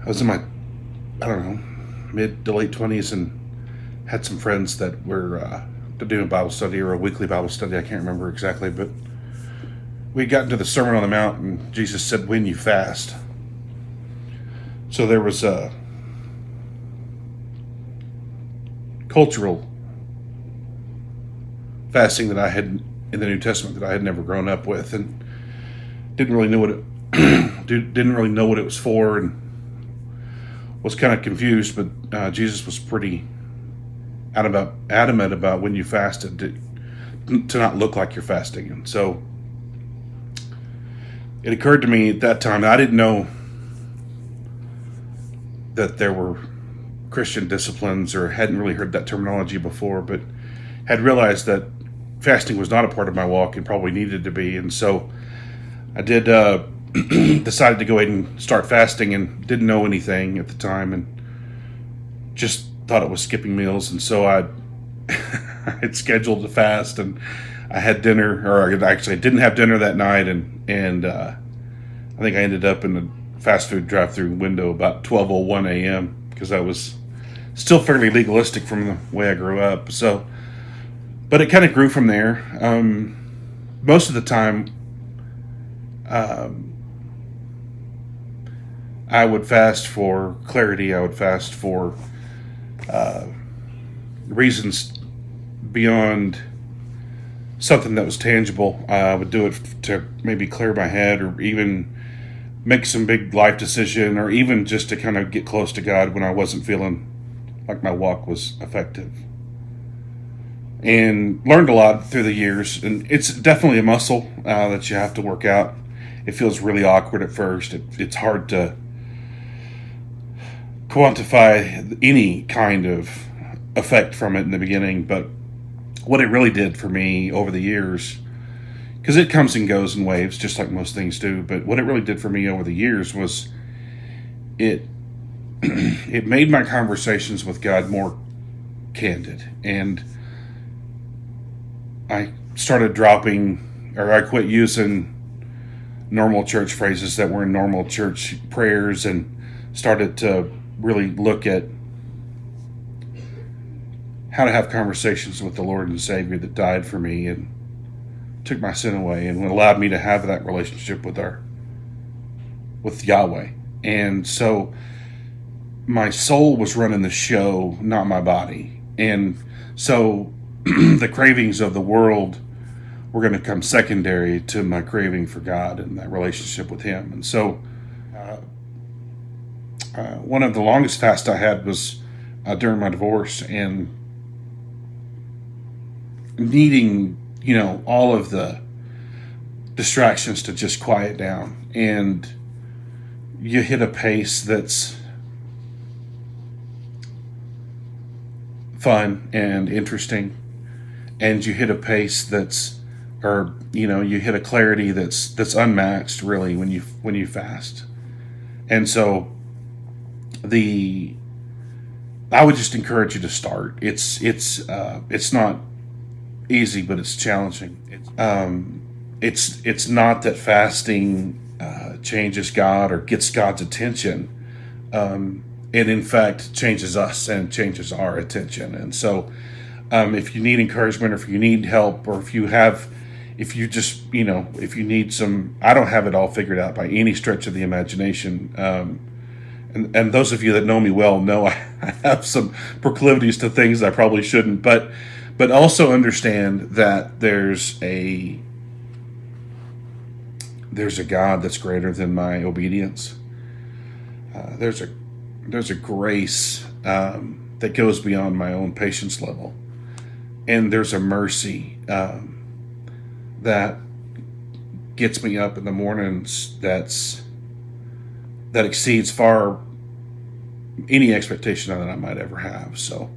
I was in my, I don't know, mid to late 20s and had some friends that were doing a Bible study or a weekly Bible study. I can't remember exactly, but we got into the Sermon on the Mount and Jesus said, when you fast. So there was a cultural fasting that I had in the New Testament that I had never grown up with and didn't really know what it didn't really know what it was for, and was kind of confused. But Jesus was pretty adamant about when you fasted to not look like you're fasting. And so it occurred to me at that time that I didn't know that there were Christian disciplines, or hadn't really heard that terminology before, but had realized that fasting was not a part of my walk and probably needed to be. And so I did decided to go ahead and start fasting, and didn't know anything at the time and just thought it was skipping meals. And so I had scheduled to fast, and I had dinner, or actually I didn't have dinner that night, and I think I ended up in the fast food drive-through window about 12:01 a.m. because I was still fairly legalistic from the way I grew up. So, but it kind of grew from there. Most of the time, I would fast for clarity. I would fast for reasons beyond something that was tangible. I would do it to maybe clear my head, or even make some big life decision, or even just to kind of get close to God when I wasn't feeling like my walk was effective. And learned a lot through the years, and it's definitely a muscle that you have to work out. It feels really awkward at first. It's hard to quantify any kind of effect from it in the beginning, but what it really did for me over the years, because it comes and goes in waves just like most things do, but what it really did for me over the years was it it made my conversations with God more candid. And I started dropping, or I quit using normal church phrases that were in normal church prayers, and started to really look at how to have conversations with the Lord and Savior that died for me and took my sin away, and allowed me to have that relationship with Yahweh. And so my soul was running the show, not my body. And so the cravings of the world were going to come secondary to my craving for God and that relationship with Him. And so one of the longest fasts I had was during my divorce, and needing, all of the distractions to just quiet down. And you hit a pace that's fun and interesting, and you hit a pace that's, or you hit a clarity that's unmatched really when you fast. And so I would just encourage you to start. It's not easy, but it's challenging. It's not that fasting changes God or gets God's attention. It in fact changes us and changes our attention. And so if you need encouragement, or if you need help, or if you need some, I don't have it all figured out by any stretch of the imagination. And those of you that know me well know I have some proclivities to things I probably shouldn't, but also understand that there's a God that's greater than my obedience. There's a grace that goes beyond my own patience level, and there's a mercy that gets me up in the mornings that exceeds far any expectation that I might ever have. So